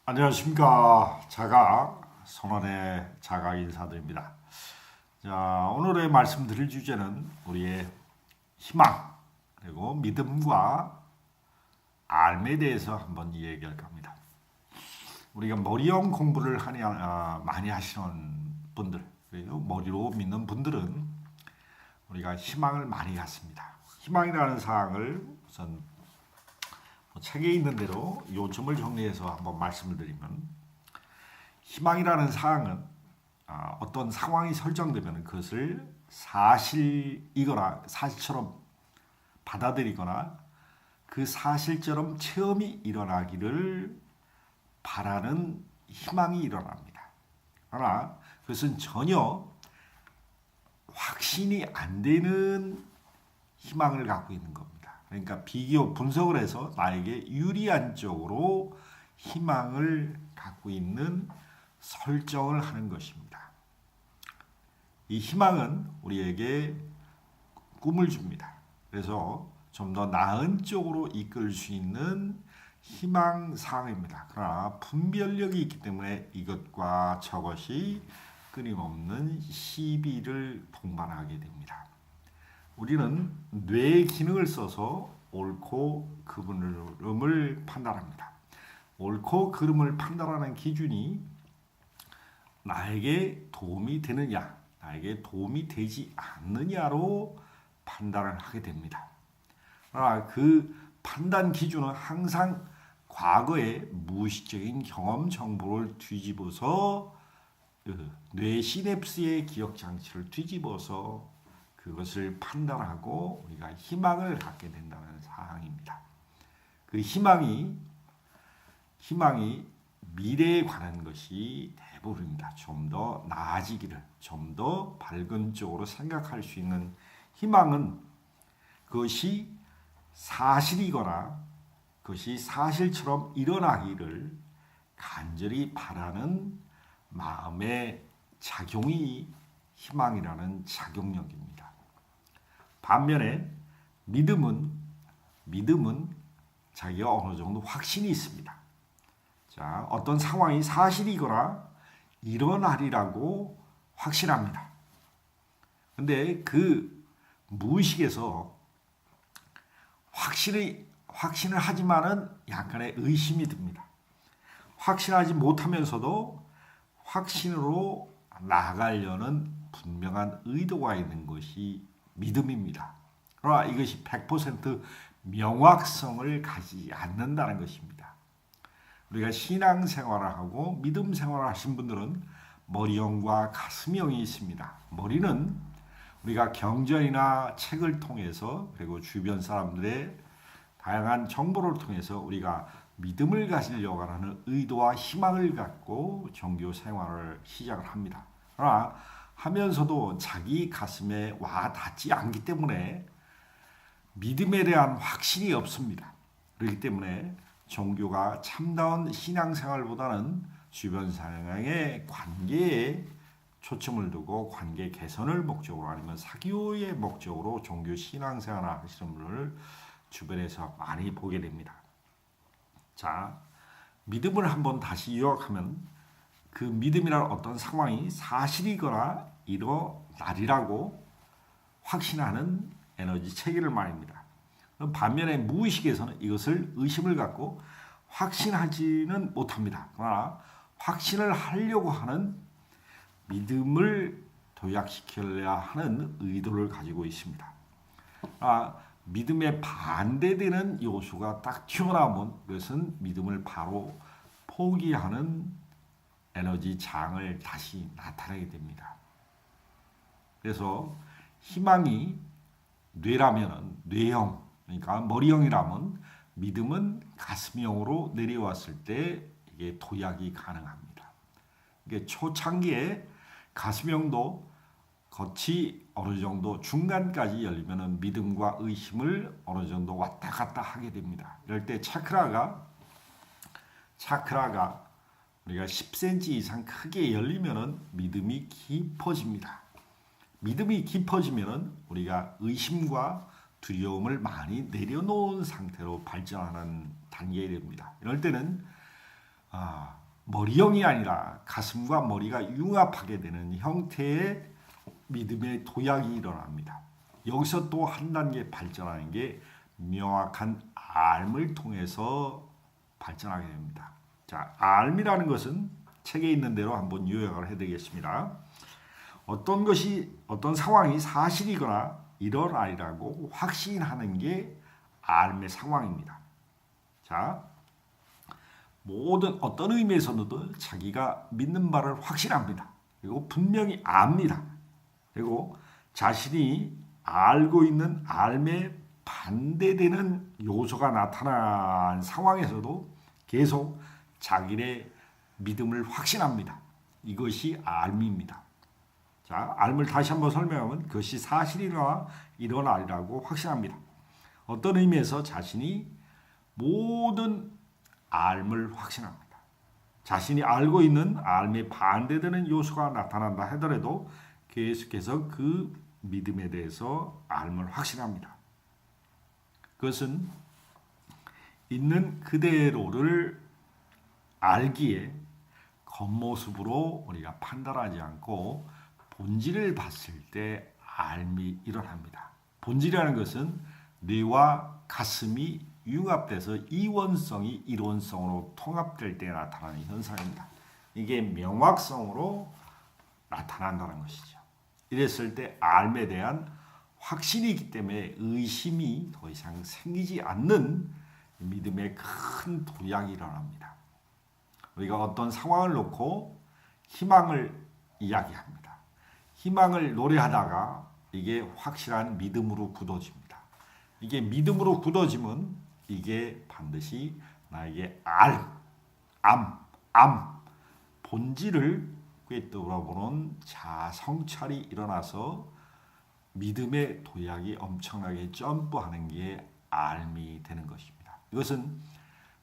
안녕하십니까. 선원의 자가 인사드립니다. 자, 오늘의 말씀드릴 주제는 우리의 희망 그리고 믿음과 삶에 대해서 한번 이야기할 겁니다. 우리가 머리형 공부를 많이 하시는 분들 그리고 머리로 믿는 분들은 우리가 희망을 많이 갖습니다. 희망이라는 사항을 우선 책에 있는 대로 요점을 정리해서 한번 말씀을 드리면, 희망이라는 사항은 어떤 상황이 설정되면 그것을 사실이거나 사실처럼 받아들이거나 그 사실처럼 체험이 일어나기를 바라는 희망이 일어납니다. 그러나 그것은 전혀 확신이 안 되는 희망을 갖고 있는 겁니다. 그러니까 비교 분석을 해서 나에게 유리한 쪽으로 희망을 갖고 있는 설정을 하는 것입니다. 이 희망은 우리에게 꿈을 줍니다. 그래서 좀 더 나은 쪽으로 이끌 수 있는 희망사항입니다. 그러나 분별력이 있기 때문에 이것과 저것이 끊임없는 시비를 동반하게 됩니다. 우리는 뇌의 기능을 써서 옳고 그름을 판단합니다. 옳고 그름을 판단하는 기준이 나에게 도움이 되느냐, 나에게 도움이 되지 않느냐로 판단을 하게 됩니다. 그러나 그 판단 기준은 항상 과거의 무의식적인 경험 정보를 뒤집어서 뇌 시냅스의 기억 장치를 뒤집어서 그것을 판단하고 우리가 희망을 갖게 된다는 사항입니다. 그 희망이 미래에 관한 것이 대부분입니다. 좀 더 나아지기를, 좀 더 밝은 쪽으로 생각할 수 있는 희망은 그것이 사실이거나 그것이 사실처럼 일어나기를 간절히 바라는 마음의 작용이 희망이라는 작용력입니다. 반면에 믿음은 자기가 어느 정도 확신이 있습니다. 자, 어떤 상황이 사실이거나 일어나리라고 확신합니다. 근데 그 무의식에서 확신을 하지만은 약간의 의심이 듭니다. 확신하지 못하면서도 확신으로 나아가려는 분명한 의도가 있는 것이 믿음입니다. 그러나 이것이 100% 명확성을 가지지 않는다는 것입니다. 우리가 신앙생활을 하고 믿음 생활을 하신 분들은 머리형과 가슴형이 있습니다. 머리는 우리가 경전이나 책을 통해서 그리고 주변 사람들의 다양한 정보를 통해서 우리가 믿음을 가지려고 하는 의도와 희망을 갖고 종교 생활을 시작을 합니다. 그러나 하면서도 자기 가슴에 와 닿지 않기 때문에 믿음에 대한 확신이 없습니다. 그렇기 때문에 종교가 참다운 신앙생활보다는 주변 사람의 관계에 초점을 두고 관계 개선을 목적으로 아니면 사교의 목적으로 종교 신앙생활을 하시는 분을 주변에서 많이 보게 됩니다. 자, 믿음을 한번 다시 요약하면 그 믿음이라는 어떤 상황이 사실이거나 일어나리라고 확신하는 에너지 체계를 말입니다. 반면에 무의식에서는 이것을 의심을 갖고 확신하지는 못합니다. 그러나 확신을 하려고 하는 믿음을 도약시키려 하는 의도를 가지고 있습니다. 믿음에 반대되는 요소가 딱 튀어나오면 그것은 믿음을 바로 포기하는 에너지 장을 다시 나타내게 됩니다. 그래서 희망이 뇌라면 뇌형, 그러니까 머리형이라면 믿음은 가슴형으로 내려왔을 때 이게 도약이 가능합니다. 이게 초창기에 가슴형도 겉이 어느 정도 중간까지 열리면 믿음과 의심을 어느 정도 왔다 갔다 하게 됩니다. 이럴 때 차크라가 우리가 10cm 이상 크게 열리면 믿음이 깊어집니다. 믿음이 깊어지면 우리가 의심과 두려움을 많이 내려놓은 상태로 발전하는 단계에 됩니다. 이럴 때는 머리형이 아니라 가슴과 머리가 융합하게 되는 형태의 믿음의 도약이 일어납니다. 여기서 또 한 단계 발전하는 게 명확한 알을 통해서 발전하게 됩니다. 자, 알이라는 것은 책에 있는 대로 한번 요약을 해드리겠습니다. 어떤 상황이 사실이거나 일어나리라고 확신하는 게 알의 상황입니다. 자, 어떤 의미에서는 자기가 믿는 바를 확신합니다. 그리고 분명히 압니다. 그리고 자신이 알고 있는 알에 반대되는 요소가 나타난 상황에서도 계속 자기의 믿음을 확신합니다. 이것이 알입니다. 자, 알을 다시 한번 설명하면 그것이 사실이나 일어나리라고 확신합니다. 어떤 의미에서 자신이 모든 알을 확신합니다. 자신이 알고 있는 알에 반대되는 요소가 나타난다 하더라도 계속해서 그 믿음에 대해서 알을 확신합니다. 그것은 있는 그대로를 알기에 겉모습으로 우리가 판단하지 않고 본질을 봤을 때 알미 일어납니다. 본질이라는 것은 뇌와 가슴이 융합돼서 이원성이 일원성으로 통합될 때 나타나는 현상입니다. 이게 명확성으로 나타난다는 것이죠. 이랬을 때 알에 대한 확신이 있기 때문에 의심이 더 이상 생기지 않는 믿음의 큰 도약이 일어납니다. 우리가 어떤 상황을 놓고 희망을 이야기합니다. 희망을 노래하다가 이게 확실한 믿음으로 굳어집니다. 이게 믿음으로 굳어지면 이게 반드시 나에게 본질을 꿰뚫어보는 자성찰이 일어나서 믿음의 도약이 엄청나게 점프하는 게 알미 되는 것입니다. 이것은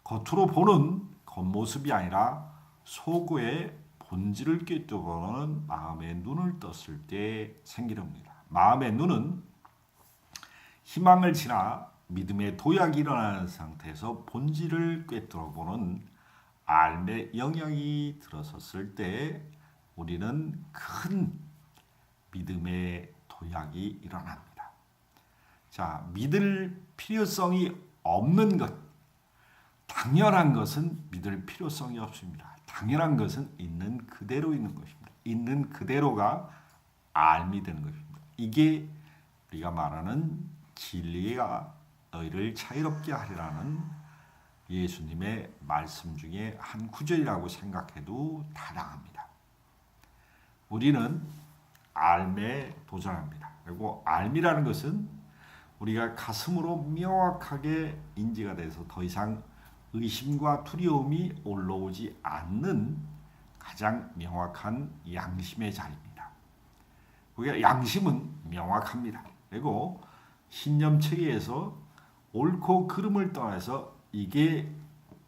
겉으로 보는 겉모습이 아니라 속의 본질을 꿰뚫어보는 마음의 눈을 떴을 때 생기는 겁니다. 마음의 눈은 희망을 지나 믿음의 도약이 일어나는 상태에서 본질을 꿰뚫어보는 알의 영역이 들어섰을 때 우리는 큰 믿음의 도약이 일어납니다. 자, 믿을 필요성이 없는 것, 당연한 것은 믿을 필요성이 없습니다. 당연한 것은 있는 그대로 있는 것입니다. 있는 그대로가 알미 되는 것입니다. 이게 우리가 말하는 진리가 너희를 자유롭게 하리라는 예수님의 말씀 중에 한 구절이라고 생각해도 타당합니다. 우리는 알에 도전합니다. 그리고 알미라는 것은 우리가 가슴으로 명확하게 인지가 돼서 더 이상 의심과 두려움이 올라오지 않는 가장 명확한 양심의 자리입니다. 우리가 양심은 명확합니다. 그리고 신념 체계에서 옳고 그름을 떠나서 이게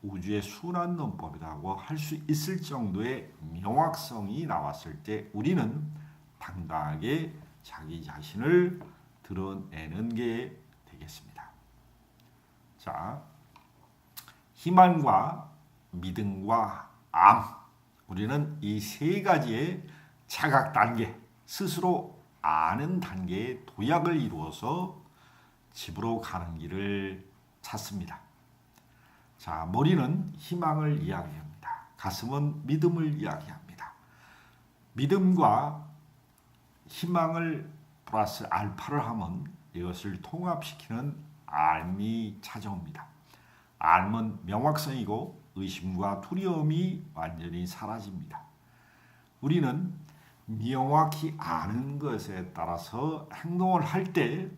우주의 순환 논법이라고 할 수 있을 정도의 명확성이 나왔을 때 우리는 당당하게 자기 자신을 드러내는 게 되겠습니다. 자, 희망과 믿음과 우리는 이 세 가지의 자각 단계, 스스로 아는 단계의 도약을 이루어서 집으로 가는 길을 찾습니다. 자, 머리는 희망을 이야기합니다. 가슴은 믿음을 이야기합니다. 믿음과 희망을 플러스 알파를 하면 이것을 통합시키는 알미 찾아옵니다. 알은 명확성이고 의심과 두려움이 완전히 사라집니다. 우리는 명확히 아는 것에 따라서 행동을 할 때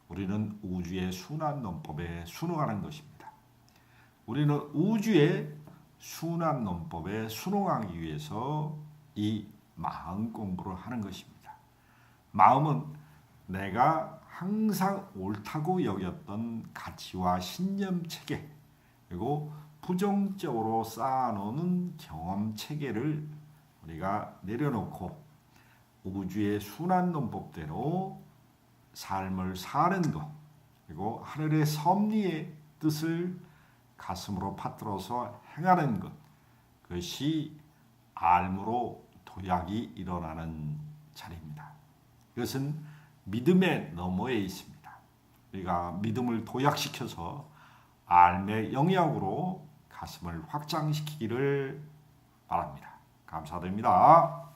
우리는 우주의 순환 논법에 순응하는 것입니다. 우리는 우주의 순환 논법에 순응하기 위해서 이 마음 공부를 하는 것입니다. 마음은 내가 항상 옳다고 여겼던 가치와 신념 체계 그리고 부정적으로 쌓아놓은 경험 체계를 우리가 내려놓고 우주의 순환 논법대로 삶을 사는 것 그리고 하늘의 섭리의 뜻을 가슴으로 받들어서 행하는 것 그것이 알므로 도약이 일어나는 자리입니다. 이것은 믿음의 너머에 있습니다. 우리가 믿음을 도약시켜서 알의 영향으로 가슴을 확장시키기를 바랍니다. 감사드립니다.